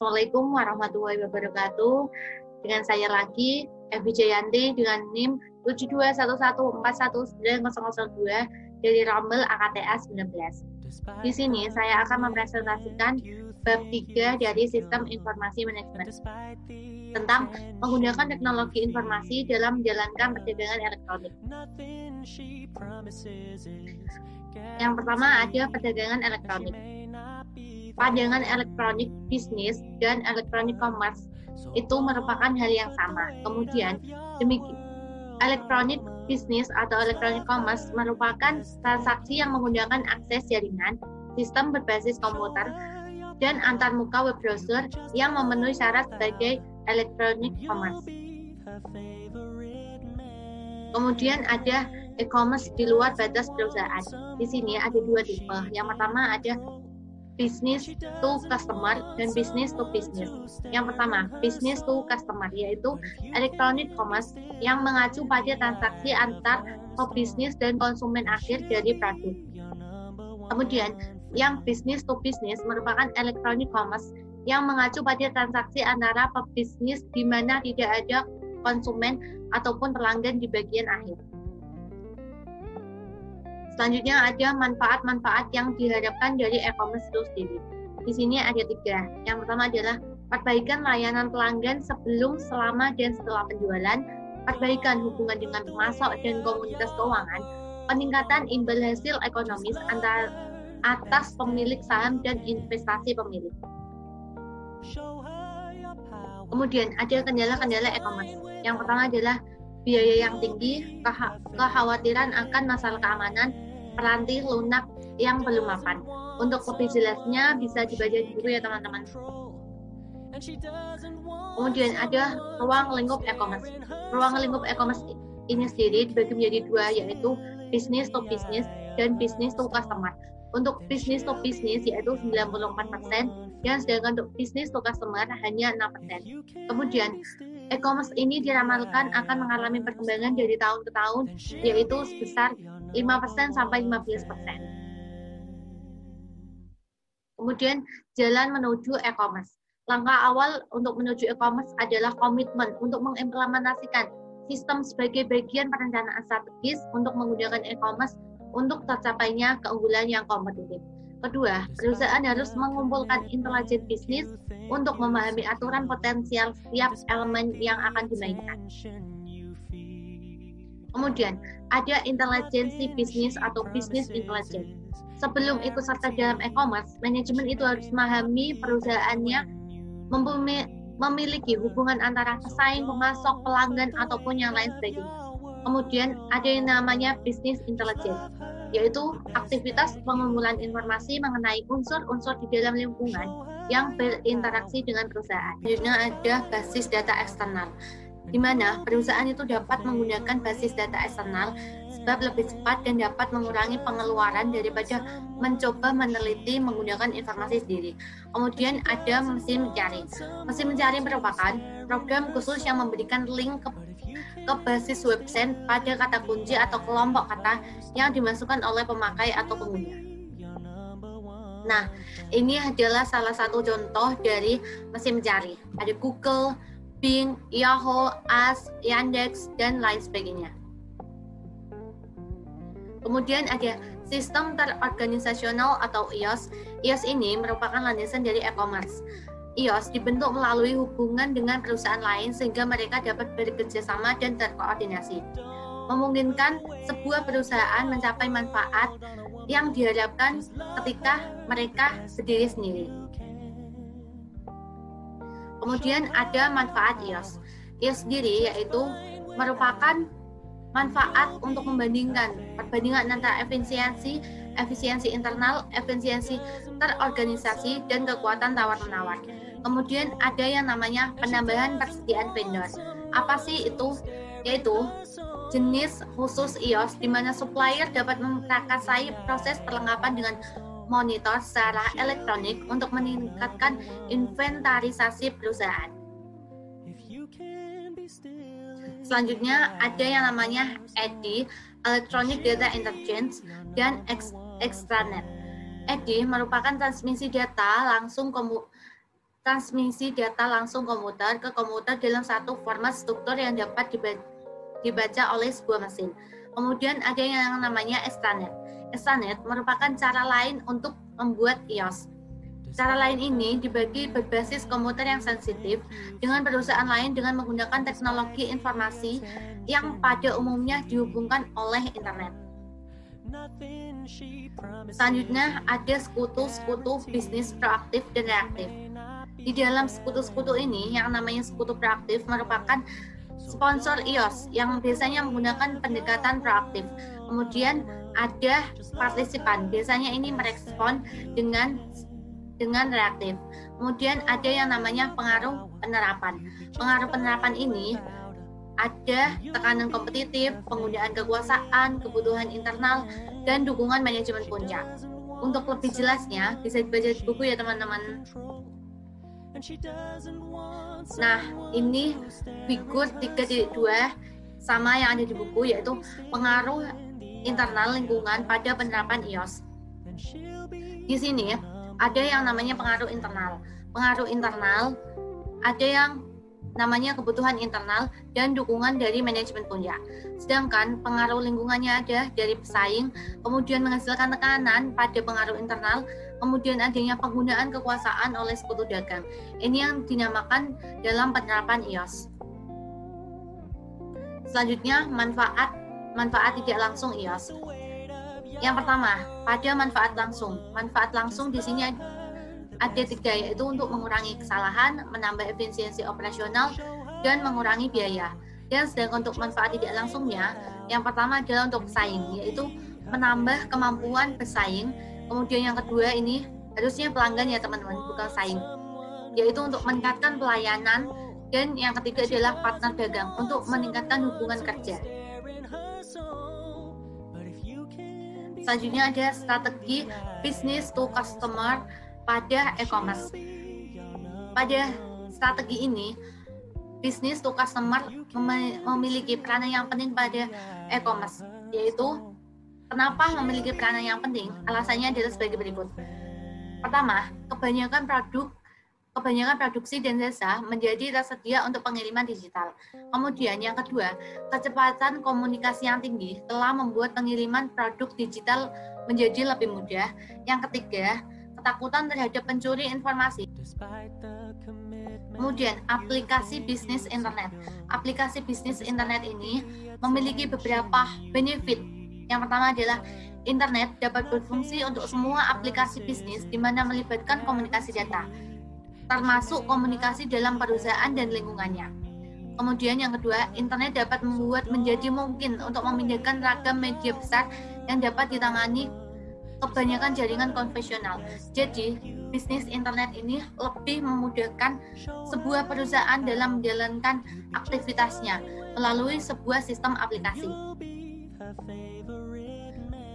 Assalamualaikum warahmatullahi wabarakatuh. Dengan saya lagi, Evi Jayanti dengan NIM 721141902 dari Rombel AKTA 19. Di sini saya akan mempresentasikan bab 3 dari Sistem Informasi Manajemen tentang menggunakan teknologi informasi dalam menjalankan perdagangan elektronik. Yang pertama ada perdagangan elektronik. Pandangan elektronik bisnis dan elektronik commerce itu merupakan hal yang sama. Kemudian, elektronik bisnis atau elektronik commerce merupakan transaksi yang menggunakan akses jaringan, sistem berbasis komputer, dan antarmuka web browser yang memenuhi syarat sebagai elektronik commerce. Kemudian ada e-commerce di luar batas perusahaan. Di sini ada dua tipe. Yang pertama ada business to customer dan business to business. Yang pertama, business to customer, yaitu electronic commerce yang mengacu pada transaksi antar pebisnis dan konsumen akhir dari produk. Kemudian, yang business to business merupakan electronic commerce yang mengacu pada transaksi antara pebisnis di mana tidak ada konsumen ataupun pelanggan di bagian akhir. Selanjutnya ada manfaat-manfaat yang diharapkan dari e-commerce itu sendiri. Di sini ada 3. Yang pertama adalah perbaikan layanan pelanggan sebelum, selama, dan setelah penjualan, perbaikan hubungan dengan pemasok dan komunitas keuangan, peningkatan imbal hasil ekonomis antara atas pemilik saham dan investasi pemilik. Kemudian ada kendala-kendala e-commerce. Yang pertama adalah biaya yang tinggi, kekhawatiran akan masalah keamanan, peranti lunak yang belum mapan. Untuk lebih jelasnya bisa dibaca di buku ya teman-teman. Kemudian ada ruang lingkup e-commerce. Ruang lingkup e-commerce ini sendiri dibagi menjadi 2, yaitu business to business dan business to customer. Untuk business to business yaitu 94%, dan sedangkan untuk business to customer hanya 6%. Kemudian e-commerce ini diramalkan akan mengalami perkembangan dari tahun ke tahun, yaitu sebesar 5% sampai 15%. Kemudian jalan menuju e-commerce. Langkah awal untuk menuju e-commerce adalah komitmen untuk mengimplementasikan sistem sebagai bagian perencanaan strategis untuk menggunakan e-commerce untuk tercapainya keunggulan yang kompetitif. Kedua, perusahaan harus mengumpulkan intelijen bisnis untuk memahami aturan potensial setiap elemen yang akan dimainkan. Kemudian, ada intelijensi bisnis atau business intelligence. Sebelum ikut serta dalam e-commerce, manajemen itu harus memahami perusahaannya memiliki hubungan antara pesaing, pemasok, pelanggan, ataupun yang lain sebagainya. Kemudian ada yang namanya business intelligence, yaitu aktivitas pengumpulan informasi mengenai unsur-unsur di dalam lingkungan yang berinteraksi dengan perusahaan. Selanjutnya ada basis data eksternal, di mana perusahaan itu dapat menggunakan basis data eksternal sebab lebih cepat dan dapat mengurangi pengeluaran daripada mencoba meneliti menggunakan informasi sendiri. Kemudian ada mesin mencari. Mesin mencari merupakan program khusus yang memberikan link ke basis website pada kata kunci atau kelompok kata yang dimasukkan oleh pemakai atau pengguna. Nah, ini adalah salah satu contoh dari mesin mencari. Ada Google, Bing, Yahoo, Ask, Yandex, dan lain sebagainya. Kemudian ada sistem terorganisasional atau IOS. IOS ini merupakan landasan dari e-commerce. IOS dibentuk melalui hubungan dengan perusahaan lain sehingga mereka dapat bekerja sama dan terkoordinasi. Memungkinkan sebuah perusahaan mencapai manfaat yang diharapkan ketika mereka berdiri sendiri. Kemudian ada manfaat IOS. IOS sendiri yaitu merupakan manfaat untuk perbandingan antara efisiensi internal, efisiensi terorganisasi, dan kekuatan tawar-menawar. Kemudian ada yang namanya penambahan persediaan vendor. Apa sih itu? Yaitu jenis khusus IOS di mana supplier dapat memprakarsai proses perlengkapan dengan monitor secara elektronik untuk meningkatkan inventarisasi perusahaan. Selanjutnya ada yang namanya EDI, Electronic Data Interchange, dan Extranet. EDI merupakan transmisi data langsung transmisi data langsung komputer ke komputer dalam satu format struktur yang dapat dibaca oleh sebuah mesin. Kemudian ada yang namanya extranet. Extranet merupakan cara lain untuk membuat iOS. Cara lain ini dibagi berbasis komputer yang sensitif dengan perusahaan lain dengan menggunakan teknologi informasi yang pada umumnya dihubungkan oleh internet. Selanjutnya ada sekutu-sekutu bisnis proaktif dan reaktif. Di dalam sekutu-sekutu ini, yang namanya sekutu proaktif merupakan sponsor iOS yang biasanya menggunakan pendekatan proaktif. Kemudian ada partisipan, biasanya ini merespon dengan reaktif. Kemudian ada yang namanya pengaruh penerapan. Pengaruh penerapan ini ada tekanan kompetitif, penggunaan kekuasaan, kebutuhan internal, dan dukungan manajemen puncak. Untuk lebih jelasnya, bisa dibaca di buku ya teman-teman. Nah, ini figur 3.2 sama yang ada di buku, yaitu pengaruh internal lingkungan pada penerapan iOS. Di sini ada yang namanya pengaruh internal. Pengaruh internal ada yang namanya kebutuhan internal dan dukungan dari manajemen puncak. Sedangkan pengaruh lingkungannya ada dari pesaing, kemudian menghasilkan tekanan pada pengaruh internal, kemudian adanya penggunaan kekuasaan oleh sekutu dagang. Ini yang dinamakan dalam penerapan iOS. Selanjutnya, manfaat tidak langsung iOS. Yang pertama, pada manfaat langsung. Manfaat langsung di sini ada 3, yaitu untuk mengurangi kesalahan, menambah efisiensi operasional, dan mengurangi biaya. Dan sedangkan untuk manfaat tidak langsungnya, yang pertama adalah untuk pesaing, yaitu menambah kemampuan pesaing. Kemudian yang kedua ini harusnya pelanggan ya teman-teman, bukan saing, yaitu untuk meningkatkan pelayanan. Dan yang ketiga adalah partner dagang, untuk meningkatkan hubungan kerja. Selanjutnya ada strategi business to customer pada e-commerce. Pada strategi ini, business to customer memiliki peranan yang penting pada e-commerce, yaitu kenapa memiliki peranan yang penting? Alasannya adalah sebagai berikut. Pertama, kebanyakan produksi dan jasa menjadi tersedia untuk pengiriman digital. Kemudian yang kedua, kecepatan komunikasi yang tinggi telah membuat pengiriman produk digital menjadi lebih mudah. Yang ketiga, ketakutan terhadap pencuri informasi. Kemudian, aplikasi bisnis internet. Aplikasi bisnis internet ini memiliki beberapa benefit. Yang pertama adalah internet dapat berfungsi untuk semua aplikasi bisnis di mana melibatkan komunikasi data, termasuk komunikasi dalam perusahaan dan lingkungannya. Kemudian yang kedua, internet dapat membuat menjadi mungkin untuk memindahkan ragam media besar yang dapat ditangani kebanyakan jaringan konvensional. Jadi, bisnis internet ini lebih memudahkan sebuah perusahaan dalam menjalankan aktivitasnya melalui sebuah sistem aplikasi.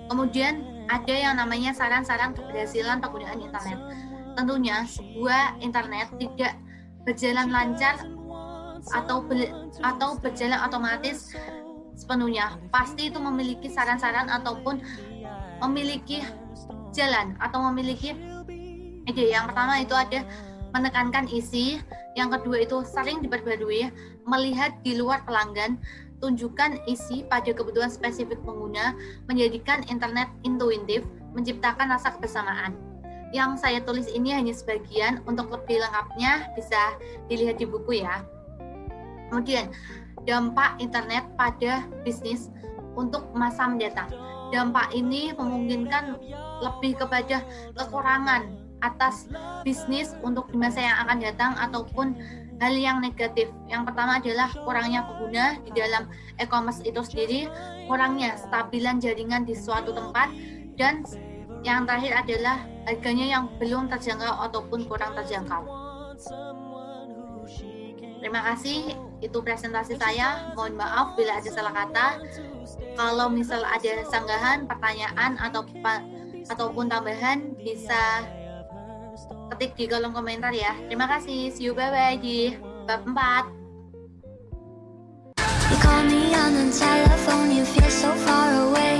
Kemudian, ada yang namanya saran-saran keberhasilan penggunaan internet. Tentunya, sebuah internet tidak berjalan lancar atau berjalan otomatis sepenuhnya. Pasti itu memiliki saran-saran ataupun memiliki jalan atau memiliki ide. Yang pertama itu ada menekankan isi, yang kedua itu sering diperbarui, melihat di luar pelanggan, tunjukkan isi pada kebutuhan spesifik pengguna, menjadikan internet intuitif, menciptakan rasa kebersamaan. Yang saya tulis ini hanya sebagian, untuk lebih lengkapnya bisa dilihat di buku ya. Kemudian, dampak internet pada bisnis untuk masa mendatang. Dampak ini memungkinkan lebih kepada kekurangan atas bisnis untuk di masa yang akan datang ataupun hal yang negatif. Yang pertama adalah kurangnya pengguna di dalam e-commerce itu sendiri, kurangnya stabilan jaringan di suatu tempat, dan yang terakhir adalah harganya yang belum terjangkau ataupun kurang terjangkau. Terima kasih, itu presentasi saya. Mohon maaf bila ada salah kata. Kalau misal ada sanggahan, pertanyaan ataupun tambahan, bisa ketik di kolom komentar ya. Terima kasih. See you, bye-bye di bab 4. You call me on the telephone, you feel so far away.